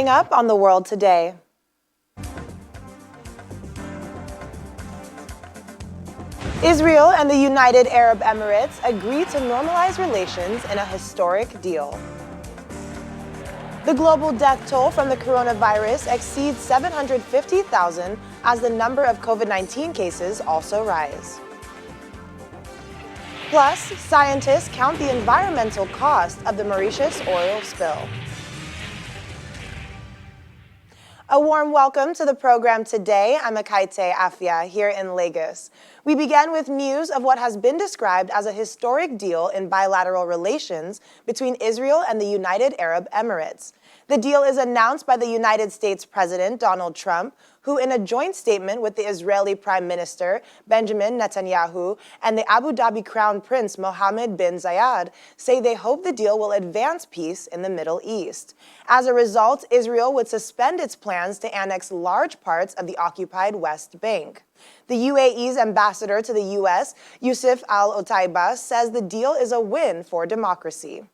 Coming up on The World Today. Israel and the United Arab Emirates agree to normalize relations in a historic deal. The global death toll from the coronavirus exceeds 750,000 as the number of COVID-19 cases also rise. Plus, scientists count the environmental cost of the Mauritius oil spill. A warm welcome to the program today. I'm Akaite Afia here in Lagos. We began with news of what has been described as a historic deal in bilateral relations between Israel and the United Arab Emirates. The deal is announced by the United States President Donald Trump, who in a joint statement with the Israeli Prime Minister Benjamin Netanyahu and the Abu Dhabi Crown Prince Mohammed bin Zayed say they hope the deal will advance peace in the Middle East. As a result, Israel would suspend its plans to annex large parts of the occupied West Bank. The UAE's ambassador to the U.S., Yusuf Al-Otaiba, says the deal is a win for democracy.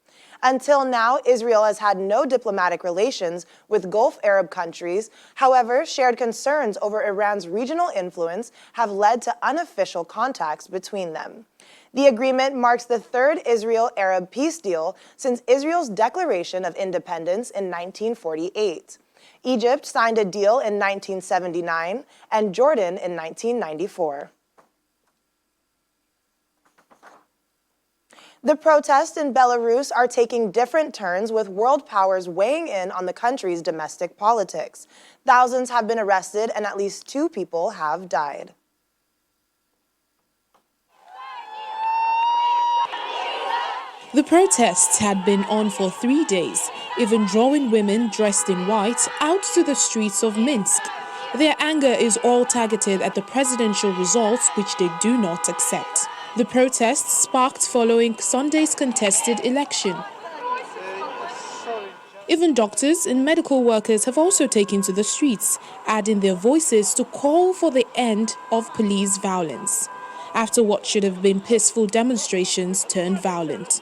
Until now, Israel has had no diplomatic relations with Gulf Arab countries. However, shared concerns over Iran's regional influence have led to unofficial contacts between them. The agreement marks the third Israel-Arab peace deal since Israel's declaration of independence in 1948. Egypt signed a deal in 1979 and Jordan in 1994. The protests in Belarus are taking different turns, with world powers weighing in on the country's domestic politics. Thousands have been arrested and at least 2 people have died. The protests had been on for 3 days, even drawing women dressed in white out to the streets of Minsk. Their anger is all targeted at the presidential results, which they do not accept. The protests sparked following Sunday's contested election. Even doctors and medical workers have also taken to the streets, adding their voices to call for the end of police violence, after what should have been peaceful demonstrations turned violent.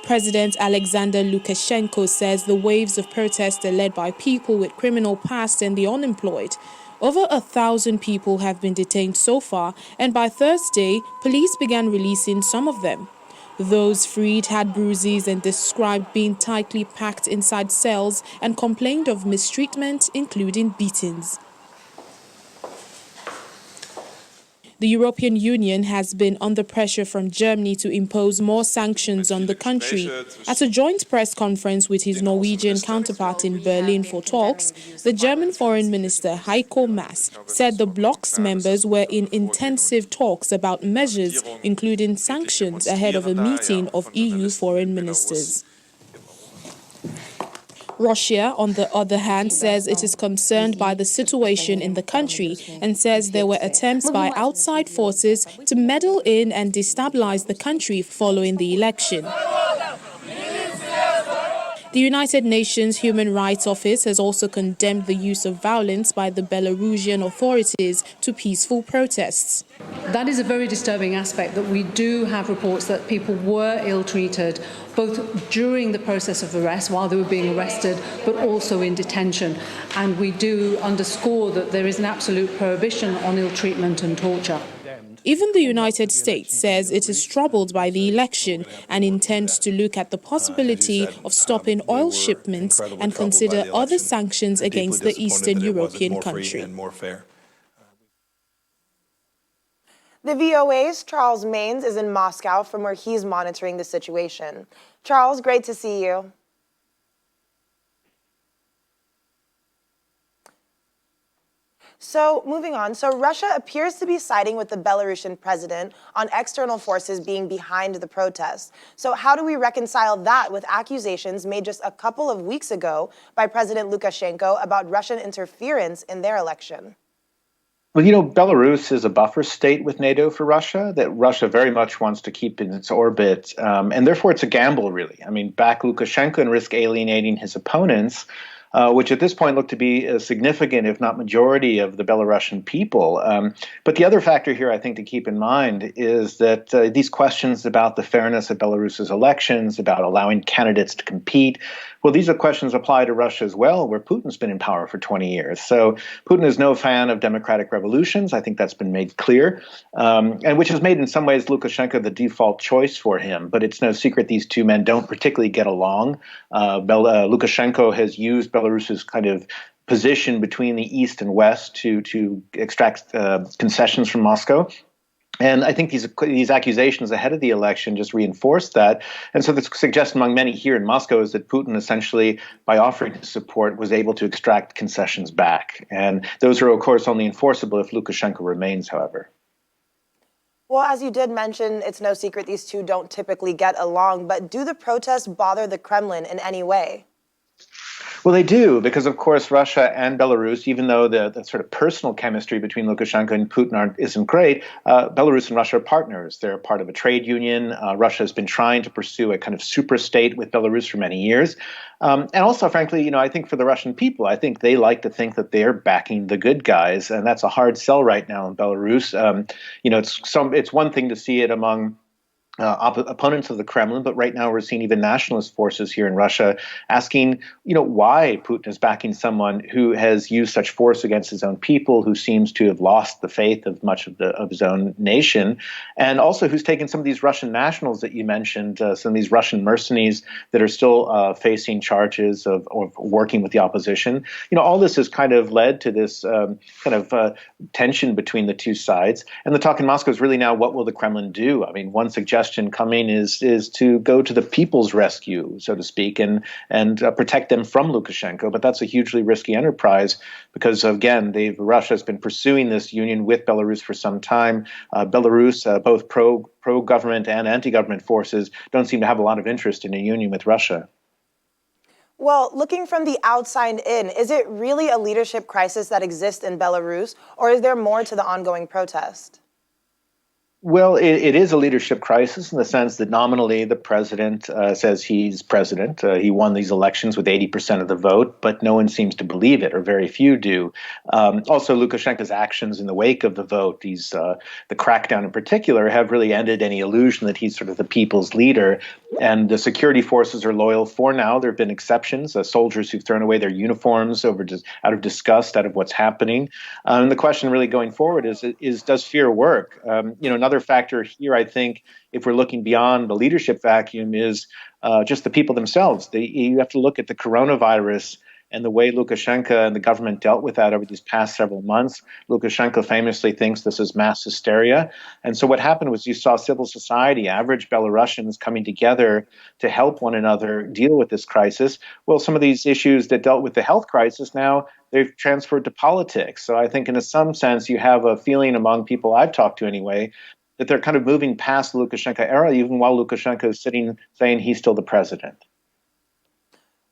President Alexander Lukashenko says the waves of protests are led by people with criminal past and the unemployed. Over 1,000 people have been detained so far, and by Thursday, police began releasing some of them. Those freed had bruises and described being tightly packed inside cells and complained of mistreatment, including beatings. The European Union has been under pressure from Germany to impose more sanctions on the country. At a joint press conference with his Norwegian counterpart in Berlin for talks, the German Foreign Minister Heiko Maas said the bloc's members were in intensive talks about measures, including sanctions, ahead of a meeting of EU foreign ministers. Russia, on the other hand, says it is concerned by the situation in the country and says there were attempts by outside forces to meddle in and destabilize the country following the election. The United Nations Human Rights Office has also condemned the use of violence by the Belarusian authorities to peaceful protests. That is a very disturbing aspect, that we do have reports that people were ill-treated, both during the process of arrest, while they were being arrested, but also in detention. And we do underscore that there is an absolute prohibition on ill-treatment and torture. Even the United States says it is troubled by the election and intends to look at the possibility of stopping oil shipments and consider other sanctions against the Eastern European country. The VOA's Charles Maines is in Moscow, from where he's monitoring the situation. Charles, great to see you. So moving on, Russia appears to be siding with the Belarusian president on external forces being behind the protests. So how do we reconcile that with accusations made just a couple of weeks ago by President Lukashenko about Russian interference in their election? Well, Belarus is a buffer state with NATO for Russia that Russia very much wants to keep in its orbit. And therefore, it's a gamble, really. I mean, back Lukashenko and risk alienating his opponents. which at this point look to be a significant, if not majority, of the Belarusian people. But the other factor here, I think, to keep in mind is that these questions about the fairness of Belarus's elections, about allowing candidates to compete, well, these are questions apply to Russia as well, where Putin's been in power for 20 years. So Putin is no fan of democratic revolutions. I think that's been made clear, and which has made, in some ways, Lukashenko the default choice for him. But it's no secret these two men don't particularly get along. Lukashenko has used Belarus's kind of position between the East and West to extract concessions from Moscow. And I think these accusations ahead of the election just reinforced that. And so the suggestion among many here in Moscow is that Putin essentially, by offering his support, was able to extract concessions back. And those are, of course, only enforceable if Lukashenko remains, however. Well, as you did mention, it's no secret these two don't typically get along, but do the protests bother the Kremlin in any way? Well, they do, because, of course, Russia and Belarus, even though the sort of personal chemistry between Lukashenko and Putin isn't great, Belarus and Russia are partners. They're part of a trade union. Russia has been trying to pursue a kind of super state with Belarus for many years. And also, frankly, I think for the Russian people, I think they like to think that they're backing the good guys. And that's a hard sell right now in Belarus. It's one thing to see it among opponents of the Kremlin, but right now we're seeing even nationalist forces here in Russia asking, why Putin is backing someone who has used such force against his own people, who seems to have lost the faith of much of his own nation, and also who's taken some of these Russian nationals that you mentioned, some of these Russian mercenaries that are still facing charges of working with the opposition. All this has kind of led to this tension between the two sides, and the talk in Moscow is really now, what will the Kremlin do? I mean, one suggestion coming is to go to the people's rescue, so to speak, and protect them from Lukashenko. But that's a hugely risky enterprise because, again, Russia has been pursuing this union with Belarus for some time. Belarus, both pro-government and anti-government forces, don't seem to have a lot of interest in a union with Russia. Well, looking from the outside in, is it really a leadership crisis that exists in Belarus, or is there more to the ongoing protest? Well, it is a leadership crisis in the sense that nominally the president says he's president. He won these elections with 80% of the vote, but no one seems to believe it, or very few do. Also, Lukashenko's actions in the wake of the vote, the crackdown in particular, have really ended any illusion that he's sort of the people's leader. And the security forces are loyal for now. There have been exceptions, soldiers who've thrown away their uniforms out of disgust, out of what's happening. And the question really going forward is does fear work? Another factor here, I think, if we're looking beyond the leadership vacuum, is just the people themselves. You have to look at the coronavirus and the way Lukashenko and the government dealt with that over these past several months. Lukashenko famously thinks this is mass hysteria. And so what happened was you saw civil society, average Belarusians, coming together to help one another deal with this crisis. Well, some of these issues that dealt with the health crisis, now they've transferred to politics. So I think in some sense you have a feeling among people I've talked to anyway, that they're kind of moving past the Lukashenko era, even while Lukashenko is sitting saying he's still the president.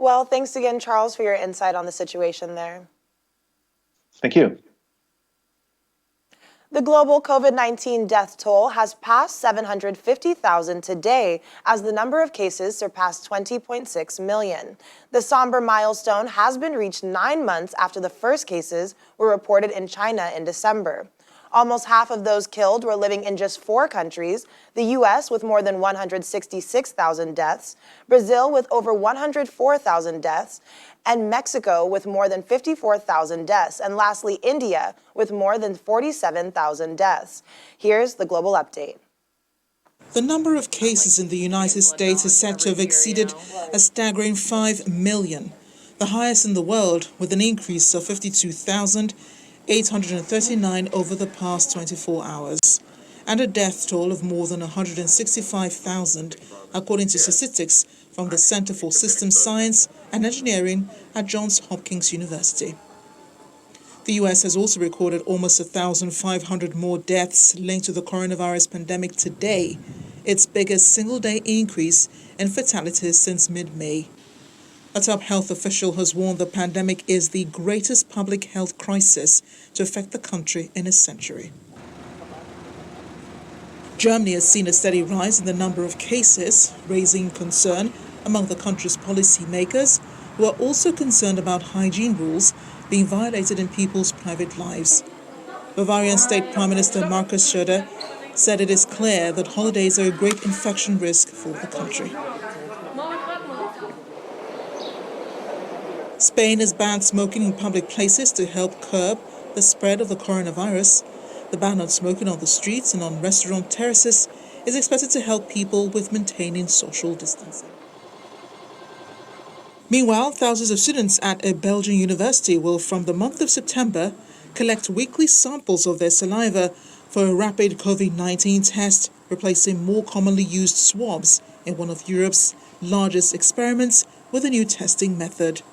Well, thanks again, Charles, for your insight on the situation there. Thank you. The global COVID-19 death toll has passed 750,000 today as the number of cases surpassed 20.6 million. The somber milestone has been reached 9 months after the first cases were reported in China in December. Almost half of those killed were living in just 4 countries, the U.S. with more than 166,000 deaths, Brazil with over 104,000 deaths, and Mexico with more than 54,000 deaths, and lastly, India with more than 47,000 deaths. Here's the global update. The number of cases in the United States is said to have exceeded a staggering 5 million, the highest in the world, with an increase of 52,839 over the past 24 hours, and a death toll of more than 165,000, according to statistics from the Center for Systems Science and Engineering at Johns Hopkins University. The U.S. has also recorded almost 1,500 more deaths linked to the coronavirus pandemic today, its biggest single-day increase in fatalities since mid-May. A top health official has warned the pandemic is the greatest public health crisis to affect the country in a century. Germany has seen a steady rise in the number of cases, raising concern among the country's policymakers, who are also concerned about hygiene rules being violated in people's private lives. Bavarian State Prime Minister Markus Söder said it is clear that holidays are a great infection risk for the country. Spain has banned smoking in public places to help curb the spread of the coronavirus. The ban on smoking on the streets and on restaurant terraces is expected to help people with maintaining social distancing. Meanwhile, thousands of students at a Belgian university will, from the month of September, collect weekly samples of their saliva for a rapid COVID-19 test, replacing more commonly used swabs in one of Europe's largest experiments with a new testing method.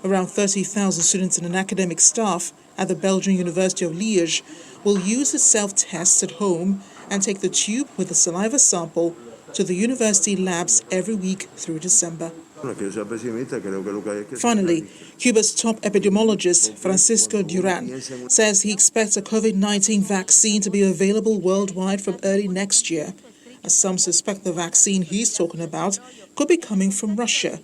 Around 30,000 students and academic staff at the Belgian University of Liège will use the self-tests at home and take the tube with the saliva sample to the university labs every week through December. Finally, Cuba's top epidemiologist, Francisco Duran, says he expects a COVID-19 vaccine to be available worldwide from early next year, as some suspect the vaccine he's talking about could be coming from Russia,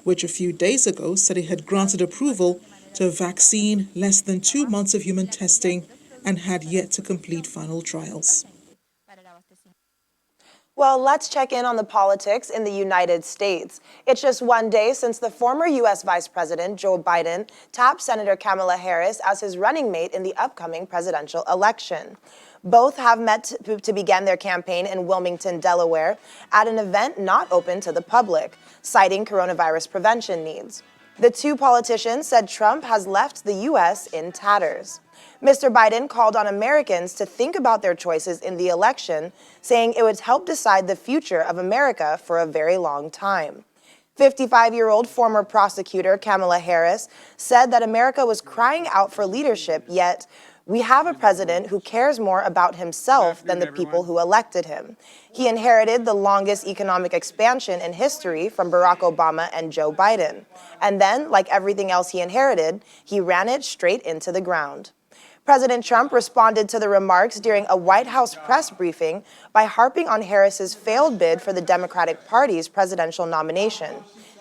which a few days ago said it had granted approval to a vaccine less than 2 months of human testing and had yet to complete final trials. Well, let's check in on the politics in the United States. It's just one day since the former U.S. Vice President Joe Biden tapped Senator Kamala Harris as his running mate in the upcoming presidential election. Both have met to begin their campaign in Wilmington, Delaware, at an event not open to the public, citing coronavirus prevention needs. The two politicians said Trump has left the U.S. in tatters. Mr. Biden called on Americans to think about their choices in the election, saying it would help decide the future of America for a very long time. 55-year-old former prosecutor Kamala Harris said that America was crying out for leadership, yet we have a president who cares more about himself than the people who elected him. He inherited the longest economic expansion in history from Barack Obama and Joe Biden. And then, like everything else he inherited, he ran it straight into the ground. President Trump responded to the remarks during a White House press briefing by harping on Harris's failed bid for the Democratic Party's presidential nomination,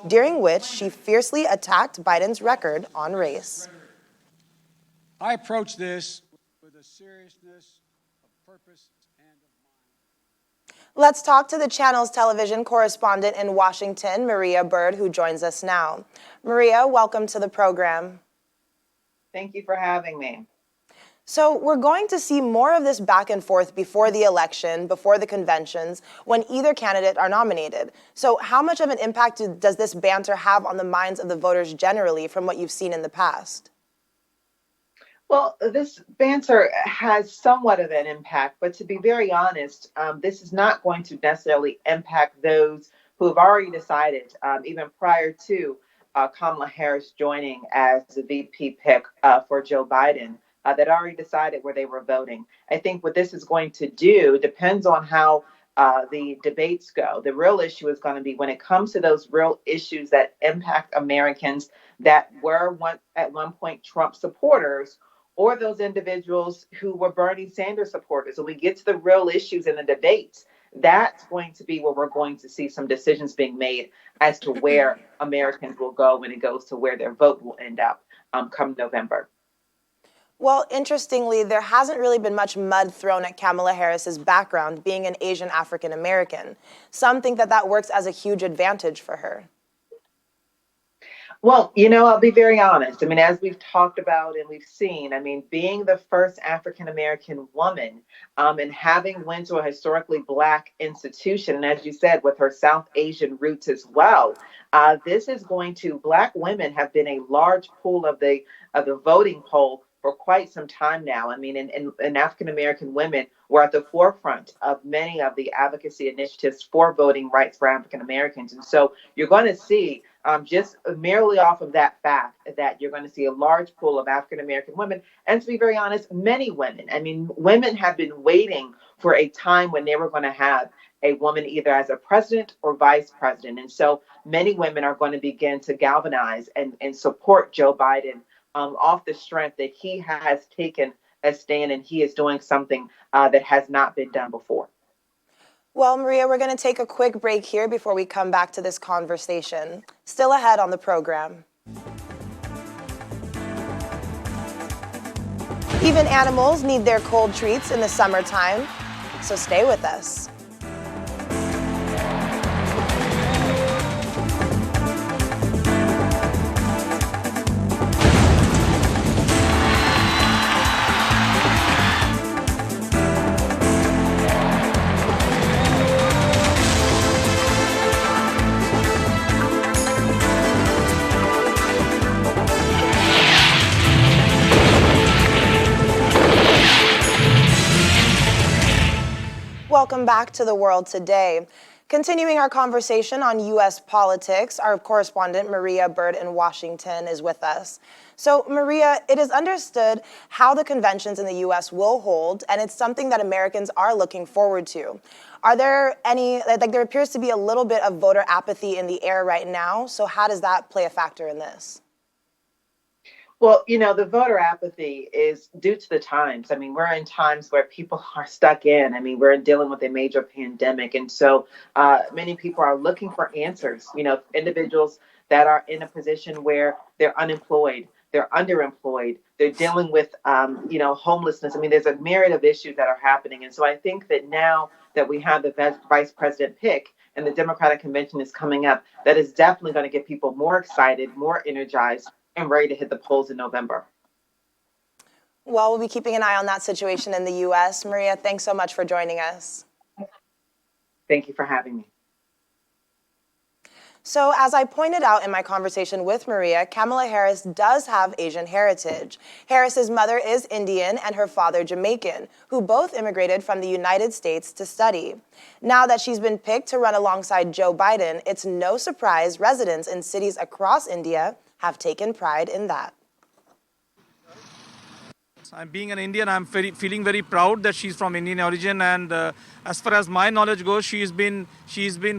during which she fiercely attacked Biden's record on race. I approach this with a seriousness of purpose and of mind. Let's talk to the channel's television correspondent in Washington, Maria Bird, who joins us now. Maria, welcome to the program. Thank you for having me. So we're going to see more of this back and forth before the election, before the conventions, when either candidate are nominated. So how much of an impact does this banter have on the minds of the voters generally from what you've seen in the past? Well, this banter has somewhat of an impact, but to be very honest, this is not going to necessarily impact those who have already decided, even prior to Kamala Harris joining as the VP pick for Joe Biden, that already decided where they were voting. I think what this is going to do depends on how the debates go. The real issue is going to be when it comes to those real issues that impact Americans that were at one point Trump supporters, or those individuals who were Bernie Sanders supporters. When we get to the real issues in the debates, that's going to be where we're going to see some decisions being made as to where Americans will go when it goes to where their vote will end up come November. Well, interestingly, there hasn't really been much mud thrown at Kamala Harris's background, being an Asian African American. Some think that that works as a huge advantage for her. Well, I'll be very honest. I mean, as we've talked about and we've seen, I mean, being the first African-American woman and having went to a historically Black institution, and as you said, with her South Asian roots as well, this is going to, Black women have been a large pool of the voting poll for quite some time now. I mean, and African-American women were at the forefront of many of the advocacy initiatives for voting rights for African-Americans. And so you're going to see just merely off of that fact that you're going to see a large pool of African-American women. And to be very honest, many women. I mean, women have been waiting for a time when they were going to have a woman either as a president or vice president. And so many women are going to begin to galvanize and support Joe Biden off the strength that he has taken a stand and he is doing something that has not been done before. Well, Maria, we're going to take a quick break here before we come back to this conversation. Still ahead on the program. Even animals need their cold treats in the summertime, so stay with us. Welcome back to The World Today. Continuing our conversation on U.S. politics, our correspondent Maria Bird in Washington is with us. So, Maria, it is understood how the conventions in the U.S. will hold, and it's something that Americans are looking forward to. Are there any, there appears to be a little bit of voter apathy in the air right now, so how does that play a factor in this? Well, the voter apathy is due to the times. I mean, we're in times where people are stuck in. I mean, we're dealing with a major pandemic. And so many people are looking for answers. Individuals that are in a position where they're unemployed, they're underemployed, they're dealing with, homelessness. I mean, there's a myriad of issues that are happening. And so I think that now that we have the vice president pick and the Democratic convention is coming up, that is definitely going to get people more excited, more energized, and ready to hit the polls in November. Well, we'll be keeping an eye on that situation in the U.S. Maria, thanks so much for joining us. Thank you for having me. So, as I pointed out in my conversation with Maria, Kamala Harris does have Asian heritage. Harris's mother is Indian and her father Jamaican, who both immigrated from the United States to study. Now that she's been picked to run alongside Joe Biden, it's no surprise residents in cities across India have taken pride in that. I'm being an Indian, I'm feeling very proud that she's from Indian origin, and as far as my knowledge goes, she's been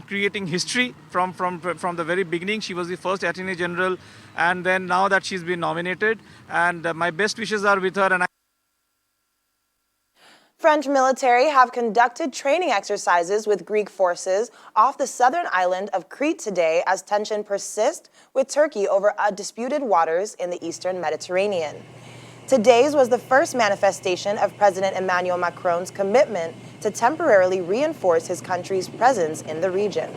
creating history from the very beginning. She was the first Attorney General, and then now that she's been nominated, and my best wishes are with her. And French military have conducted training exercises with Greek forces off the southern island of Crete today as tension persists with Turkey over disputed waters in the eastern Mediterranean. Today's was the first manifestation of President Emmanuel Macron's commitment to temporarily reinforce his country's presence in the region.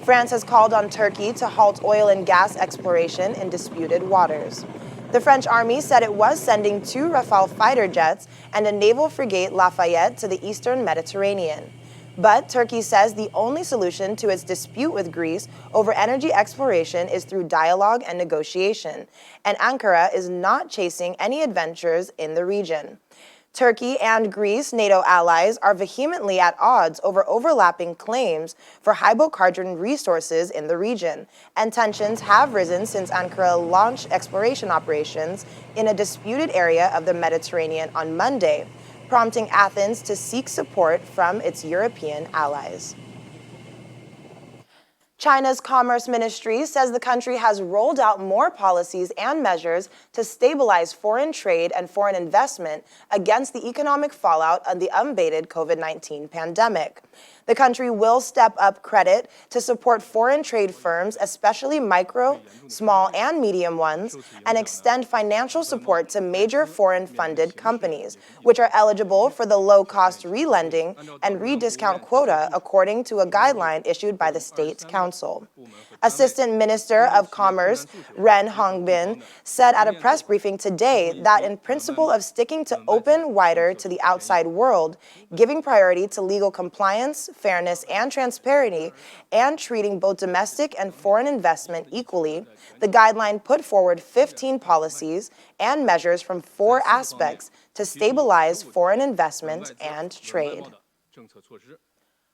France has called on Turkey to halt oil and gas exploration in disputed waters. The French army said it was sending 2 Rafale fighter jets and a naval frigate Lafayette to the eastern Mediterranean. But Turkey says the only solution to its dispute with Greece over energy exploration is through dialogue and negotiation, and Ankara is not chasing any adventures in the region. Turkey and Greece, NATO allies, are vehemently at odds over overlapping claims for hydrocarbon resources in the region, and tensions have risen since Ankara launched exploration operations in a disputed area of the Mediterranean on Monday, prompting Athens to seek support from its European allies. China's Commerce Ministry says the country has rolled out more policies and measures to stabilize foreign trade and foreign investment against the economic fallout of the unabated COVID-19 pandemic. The country will step up credit to support foreign trade firms, especially micro, small, and medium ones, and extend financial support to major foreign-funded companies, which are eligible for the low-cost relending and rediscount quota according to a guideline issued by the State Council. Assistant Minister of Commerce Ren Hongbin said at a press briefing today that in principle of sticking to open wider to the outside world, giving priority to legal compliance, fairness, and transparency, and treating both domestic and foreign investment equally, the guideline put forward 15 policies and measures from 4 aspects to stabilize foreign investment and trade.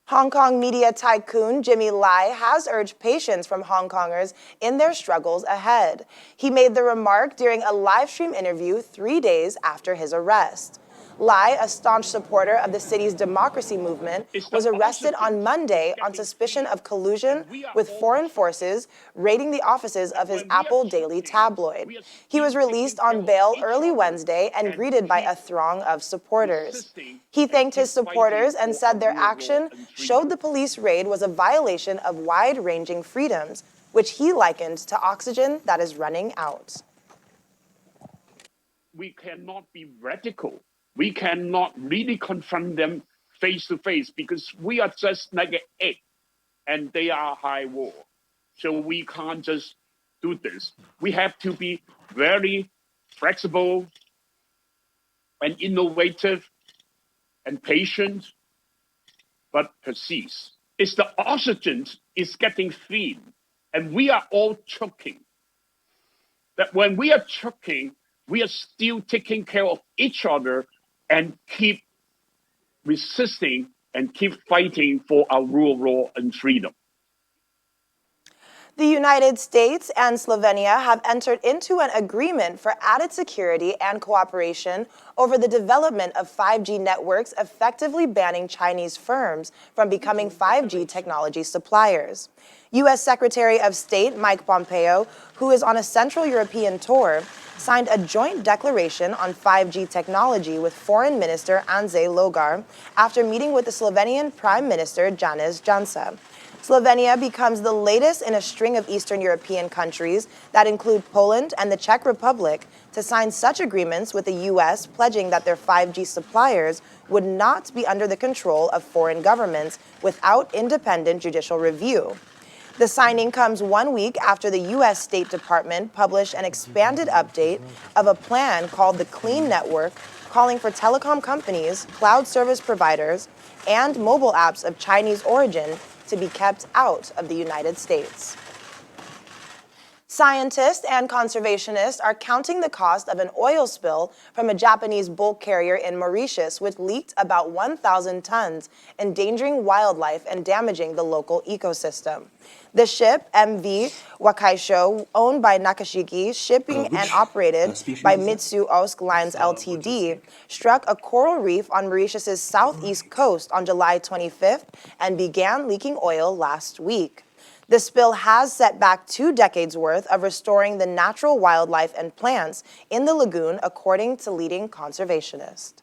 Hong Kong media tycoon Jimmy Lai has urged patience from Hong Kongers in their struggles ahead. He made the remark during a live stream interview 3 days after his arrest. Lai, a staunch supporter of the city's democracy movement, was arrested on Monday on suspicion of collusion with foreign forces raiding the offices of his Apple Daily tabloid. He was released on bail early Wednesday and greeted by a throng of supporters. He thanked his supporters and said their action showed the police raid was a violation of wide-ranging freedoms, which he likened to oxygen that is running out. We cannot be radical. We cannot really confront them face to face because we are just like an egg and they are high wall. So we can't just do this. We have to be very flexible and innovative and patient, but persist. It's the oxygen is getting thin and we are all choking. That when we are choking, we are still taking care of each other and keep resisting and keep fighting for our rule of law and freedom. The United States and Slovenia have entered into an agreement for added security and cooperation over the development of 5G networks, effectively banning Chinese firms from becoming 5G technology suppliers. U.S. Secretary of State Mike Pompeo, who is on a Central European tour, signed a joint declaration on 5G technology with Foreign Minister Anže Logar after meeting with the Slovenian Prime Minister Janez Janša. Slovenia becomes the latest in a string of Eastern European countries that include Poland and the Czech Republic to sign such agreements with the U.S., pledging that their 5G suppliers would not be under the control of foreign governments without independent judicial review. The signing comes 1 week after the U.S. State Department published an expanded update of a plan called the Clean Network, calling for telecom companies, cloud service providers, and mobile apps of Chinese origin to be kept out of the United States. Scientists and conservationists are counting the cost of an oil spill from a Japanese bulk carrier in Mauritius, which leaked about 1,000 tons, endangering wildlife and damaging the local ecosystem. The ship, MV Wakaisho, owned by Nakashiki Shipping and operated by Mitsu Osk Lines Ltd., struck a coral reef on Mauritius's southeast coast on July 25th and began leaking oil last week. The spill has set back 2 decades worth of restoring the natural wildlife and plants in the lagoon, according to leading conservationists.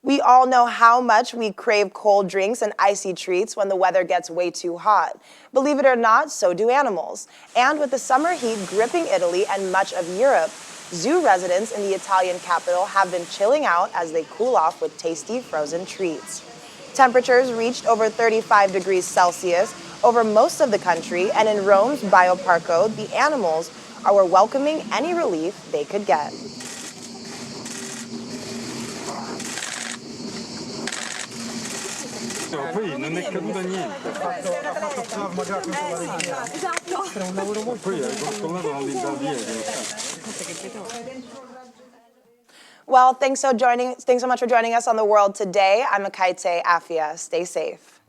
We all know how much we crave cold drinks and icy treats when the weather gets way too hot. Believe it or not, so do animals. And with the summer heat gripping Italy and much of Europe, zoo residents in the Italian capital have been chilling out as they cool off with tasty frozen treats. Temperatures reached over 35 degrees Celsius over most of the country, and in Rome's Bioparco, the animals were welcoming any relief they could get. Well, thanks so much for joining us on The World Today. I'm Akaite Afia. Stay safe.